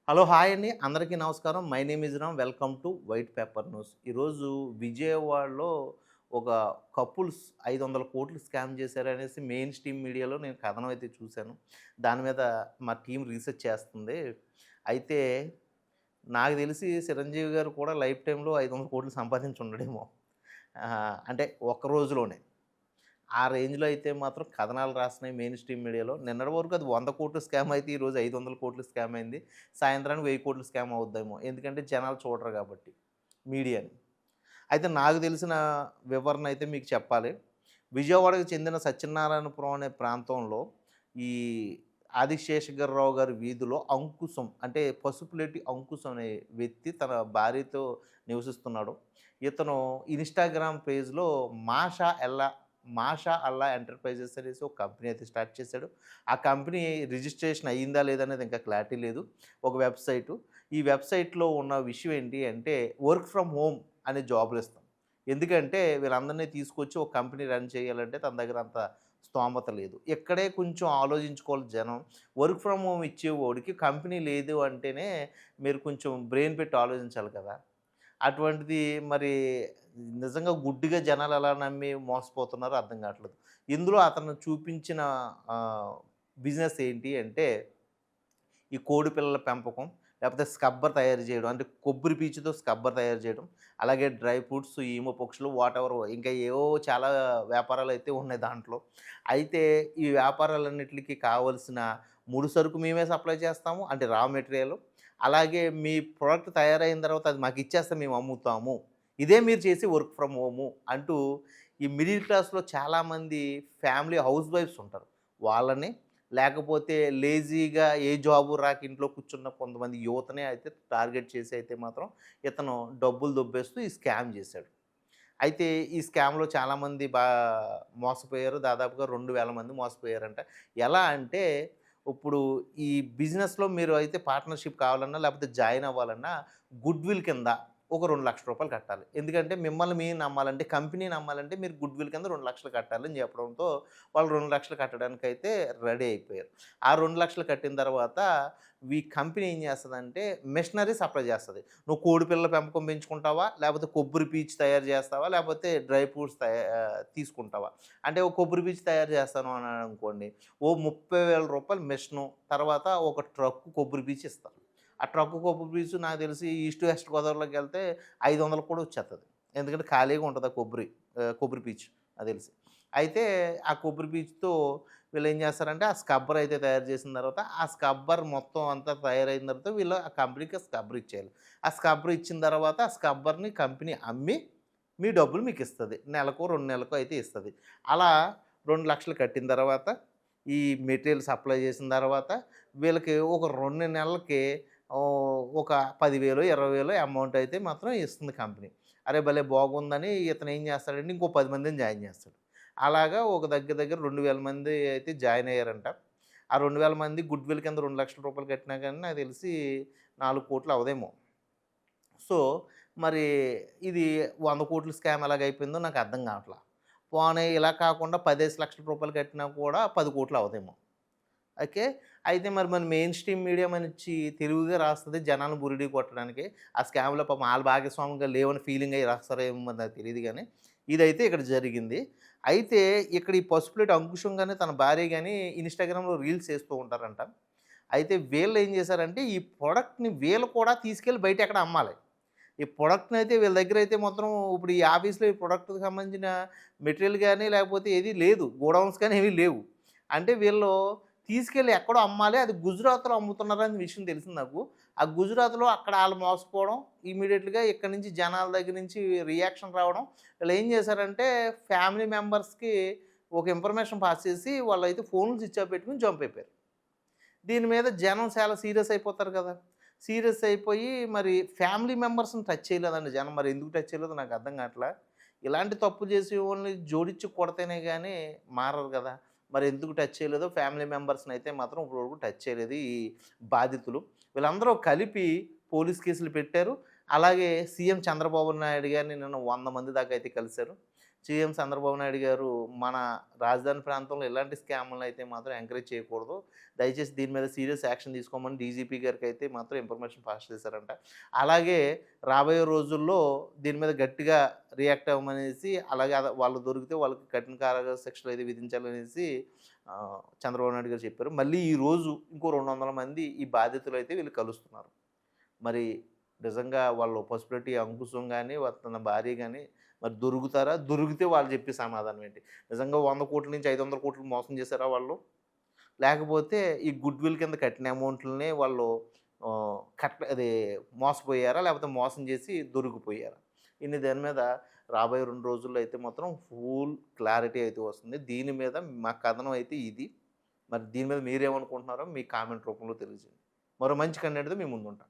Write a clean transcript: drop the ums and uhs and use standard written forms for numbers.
Hello! Hi అండి. అందరికీ నమస్కారం. My name is Ram. Welcome to white paper news. ఈరోజు విజయవాడలో ఒక కపుల్స్ 500,00,00,000 స్కామ్ చేశారనేసి మెయిన్ స్ట్రీమ్ మీడియాలో నేను కథనం అయితే చూశాను. దాని మీద మా టీమ్ రీసెర్చ్ చేస్తుంది. అయితే నాకు తెలిసి చిరంజీవి గారు కూడా లైఫ్ టైమ్‌లో 500,00,00,000 సంపాదించి ఉండడేమో. అంటే ఒక్క రోజులోనే. ఆ రేంజ్‌లో అయితే మాత్రం కథనాలు రాస్తున్నాయి మెయిన్ స్ట్రీమ్ మీడియాలో. నిన్నటి వరకు అది 100,00,00,000 స్కామ్ అయితే ఈరోజు 500,00,00,000 స్కామ్ అయింది. సాయంత్రానికి 1000,00,00,000 స్కామ్ అవుద్దేమో. ఎందుకంటే జనాలు చూడరు కాబట్టి మీడియాని. అయితే నాకు తెలిసిన వివరణ అయితే మీకు చెప్పాలి. విజయవాడకు చెందిన సత్యనారాయణపురం అనే ప్రాంతంలో ఈ ఆదిశేషగిరిరావు గారి వీధిలో అంకుశం అంటే పసుపులేటి అంకుశం అనే వ్యక్తి తన భార్యతో నివసిస్తున్నాడు. ఇతను ఇన్‌స్టాగ్రామ్ పేజ్‌లో మాషా అల్లా ఎంటర్‌ప్రైజెస్ అనేసి ఒక కంపెనీ అయితే స్టార్ట్ చేశాడు. ఆ కంపెనీ రిజిస్ట్రేషన్ అయిందా లేదా అనేది ఇంకా క్లారిటీ లేదు. ఒక వెబ్‌సైటు. ఈ వెబ్‌సైట్‌లో ఉన్న విషయం ఏంటి అంటే వర్క్ ఫ్రమ్ హోమ్ అనే జాబులిస్తాం. ఎందుకంటే వీళ్ళందరిని తీసుకొచ్చి ఒక కంపెనీ రన్ చేయాలంటే తన దగ్గర అంత స్తోమత లేదు. ఇక్కడే కొంచెం ఆలోచించుకోవాలి జనం. వర్క్ ఫ్రమ్ హోమ్ ఇచ్చేవోడికి కంపెనీ లేదు అంటేనే మీరు కొంచెం బ్రెయిన్ పెట్టి ఆలోచించాలి కదా! అటువంటిది మరి నిజంగా గుడ్డిగా జనాలు ఎలా నమ్మి మోసపోతున్నారో అర్థం కావట్లేదు. ఇందులో అతను చూపించిన ఆహ్, బిజినెస్ ఏంటి అంటే ఈ కోడి పిల్లల పెంపకం, లేపోతే స్కబ్బర్ తయారు చేయడం. అంటే కొబ్బరి పీచుతో స్కబ్బర్ తయారు చేయడం. అలాగే డ్రై ఫ్రూట్స్, ఈమ పక్షులు వాటెవర్ ఇంకా ఏవో చాలా వ్యాపారాలైతే ఉన్నాయి దాంట్లో. అయితే ఈ వ్యాపారాలన్నిట్లికి కావాల్సిన ముడి సరుకు మేమే సప్లై చేస్తాము. అంటే రా మెటీరియలు. అలాగే మీ ప్రొడక్ట్ తయారైన తర్వాత అది మాకిచ్చేస్తే మేము అమ్ముతాము. ఇదే మీరు చేసే వర్క్ ఫ్రమ్ హోము అంటూ ఈ మిడిల్ క్లాస్‌లో చాలామంది ఫ్యామిలీ హౌస్ వైఫ్స్ ఉంటారు. వాళ్ళని లేకపోతే లేజీగా ఏ జాబు రాక ఇంట్లో కూర్చున్న కొంతమంది యువతనే అయితే టార్గెట్ చేసి అయితే మాత్రం ఇతను డబ్బులు దొబ్బేస్తూ ఈ స్కామ్ చేశాడు. అయితే ఈ స్కామ్‌లో చాలామంది మోసపోయారు. దాదాపుగా 2,000 మంది మోసపోయారంట. ఎలా అంటే ఇప్పుడు ఈ బిజినెస్‌లో మీరు అయితే పార్ట్నర్‌షిప్ కావాలన్నా లేకపోతే జాయిన్ అవ్వాలన్నా గుడ్‌విల్ కింద ఒక రూ. 2,00,000 కట్టాలి. ఎందుకంటే మిమ్మల్ని మీరు నమ్మాలంటే కంపెనీ నమ్మాలంటే మీరు గుడ్‌విల్ కింద 2,00,000 కట్టాలని చెప్పడంతో వాళ్ళు 2,00,000 కట్టడానికైతే రెడీ అయిపోయారు. ఆ 2,00,000 కట్టిన తర్వాత ఈ కంపెనీ ఏం చేస్తదంటే మెషినరీ సప్లై చేస్తది. నువ్వు కోడి పిల్లల పెంపకం పెంచుకుంటావా? లేపోతే కొబ్బరి పీచు తయారు చేస్తావా? లేపోతే డ్రై ఫ్రూట్స్ తీసుకుంటావా? అంటే ఒక కొబ్బరి పీచు తయారు చేస్తాను అన్నాడనుకోండి. ఓ రూ. 30,000 మెషిను, తర్వాత ఒక ట్రక్కు కొబ్బరి పీచు ఇస్తారు. ఆ ట్రక్కు కొబ్బరి పీచు నాకు తెలిసి ఈస్ట్ వెస్ట్ గోదావరిలోకెళ్తే 500కి కూడా వచ్చేత్తది. ఎందుకంటే ఖాళీగా ఉంటది ఆ కొబ్బరి పీచు నాకు తెలిసి. అయితే ఆ కొబ్బరి పీచుతో వీళ్ళేం చేస్తారంటే, ఆ స్క్రబ్బర్ అయితే తయారు చేసిన తర్వాత, ఆ స్క్రబ్బర్ మొత్తం అంతా తయారైన తర్వాత వీళ్ళు ఆ కంపెనీకి స్క్రబ్బర్ ఇచ్చేయాలి. ఆ స్క్రబ్బర్ ఇచ్చిన తర్వాత, ఆ స్క్రబ్బర్‌ని కంపెనీ అమ్మి, మీ డబ్బులు మీకిస్తది. నెలకో, 2 నెలలకో అయితే ఇస్తది. అలా 2,00,000 కట్టిన తర్వాత, ఈ మెటీరియల్ సప్లై చేసిన తర్వాత, వీళ్ళకి ఒక 2 నెలలకి ఒక 10,000, 20,000 అమౌంట్ అయితే మాత్రం ఇస్తుంది కంపెనీ. అరే! భలే బాగుందని ఇతను ఏం చేస్తాడంటే, ఇంకో 10 మందిని జాయిన్ చేస్తాడు. అలాగా ఒక దగ్గర దగ్గర 2,000 మంది అయితే జాయిన్ అయ్యారంట. ఆ 2,000 మంది గుడ్‌విల్ కింద రూ. 2,00,000 కట్టినా గాని నాకు తెలిసి 4,00,00,000 అవ్వదేమో. సో, మరి ఇది 100,00,00,000 స్కామ్ ఎలాగైపోయిందో నాకు అర్థం కావట్ల. పోనీ ఇలా కాకుండా 10,00,000 కట్టినా కూడా 10,00,00,000 అవ్వదేమో. ఓకే. అయితే మరి మన మెయిన్ స్ట్రీమ్ మీడియా మనిచ్చి తెలివిగా రాస్తది జనాలను బురిడీ కొట్టడానికి. ఆ స్కామ్‌లో పాపం ఆళ్ళు భాగస్వాములుగా లేవని ఫీలింగ్ అయ్యి రాస్తారో ఏమో మరి నాకు తెలీదు గానీ, ఇదైతే ఇక్కడ జరిగింది. అయితే ఇక్కడ ఈ పసుపులేటి అంకుశం గాని, తన భార్య గాని ఇన్‌స్టాగ్రామ్‌లో రీల్స్ చేస్తూ ఉంటారంట. అయితే వీళ్ళేం చేశారంటే, ఈ ప్రొడక్ట్‌ని వీళ్ళు కూడా తీసుకెళ్ళి బయటెక్కడో అమ్మాలి. ఈ ప్రొడక్ట్‌నయితే వీళ్ళ దగ్గరైతే మాత్రం ఇప్పుడు ఈ ఆఫీస్‌లో ఈ ప్రొడక్ట్‌కి సంబంధించిన మెటీరియల్ గాని, లేకపోతే ఏది లేదు. గోడౌన్స్ కానీ ఏవి లేవు. అంటే వీళ్ళు తీసుకెళ్ళి ఎక్కడో అమ్మాలి. అది గుజరాత్‌లో అమ్ముతున్నారని విషయం తెలిసింది నాకు. ఆ గుజరాత్‌లో అక్కడ ఆళ్ళు మోసపోవడం, ఇమ్మీడియేట్‌గా ఇక్కడి నుంచి జనాల దగ్గర నుంచి రియాక్షన్ రావడం. వీళ్ళేం చేశారంటే ఫ్యామిలీ మెంబర్స్‌కి ఒక ఇన్ఫర్మేషన్ పాస్ చేసి వాళ్ళైతే ఫోన్‌లు స్విచ్ ఆఫ్ పెట్టుకొని జంప్ అయిపోయారు. దీని మీద జనం చాలా సీరియస్ అయిపోతారు కదా! సీరియస్ అయిపోయి మరి ఫ్యామిలీ మెంబర్స్‌ని టచ్ చేయలేదండి జనం. మరి ఎందుకు టచ్ చేయలేదో నాకు అర్థం కావట్లా. ఇలాంటి తప్పు చేసేవోళ్ళని జోడించి కొడితేనే గాని మారరు కదా! మరి ఎందుకు టచ్ చేయలేదో ఫ్యామిలీ మెంబర్స్‌ని అయితే మాత్రం ఇప్పటి వరకు టచ్ చేయలేదు ఈ బాధితులు. వీళ్ళందరూ కలిపి పోలీస్ కేసులు పెట్టారు. అలాగే సీఎం చంద్రబాబు నాయుడు గారిని నిన్న 100 మంది దాకా అయితే కలిసారు. సీఎం చంద్రబాబు నాయుడు గారు మన రాజధాని ప్రాంతంలో ఎలాంటి స్కాములను అయితే మాత్రం ఎంకరేజ్ చేయకూడదు. దయచేసి దీని మీద సీరియస్ యాక్షన్ తీసుకోమని డీజీపీ గారికి అయితే మాత్రం ఇన్ఫర్మేషన్ పాస్ చేశారంట. అలాగే రాబోయే రోజుల్లో దీని మీద గట్టిగా రియాక్ట్ అవ్వమనేసి, అలాగే వాళ్ళు దొరికితే వాళ్ళకి కఠిన కారాగార శిక్షలు అయితే విధించాలనేసి చంద్రబాబు నాయుడు గారు చెప్పారు. మళ్ళీ ఈరోజు ఇంకో 200 మంది ఈ బాధితులైతే వీళ్ళు కలుస్తున్నారు. మరి నిజంగా వాళ్ళు పసుపులేటి అంకుశం గాని, తన భార్య గాని మరి దొరుకుతారా? దొరికితే వాళ్ళు చెప్పే సమాధానం ఏంటి? నిజంగా 100,00,00,000 నుంచి 500,00,00,000 మోసం చేశారా వాళ్ళు? లేకపోతే ఈ గుడ్ విల్ కింద కట్టిన అమౌంట్‌లనే వాళ్ళు అది మోసపోయారా? లేకపోతే మోసం చేసి దొరికిపోయారా? దాని మీద రాబోయే 2 రోజుల్లో అయితే మాత్రం ఫుల్ క్లారిటీ అయితే వస్తుంది. దీని మీద మా కథనం అయితే ఇది. మరి దీని మీద మీరేమనుకుంటున్నారో మీ కామెంట్ రూపంలో తెలియజేయండి. మరో మంచి కంటెంట్‌తో మీ ముందుంటా.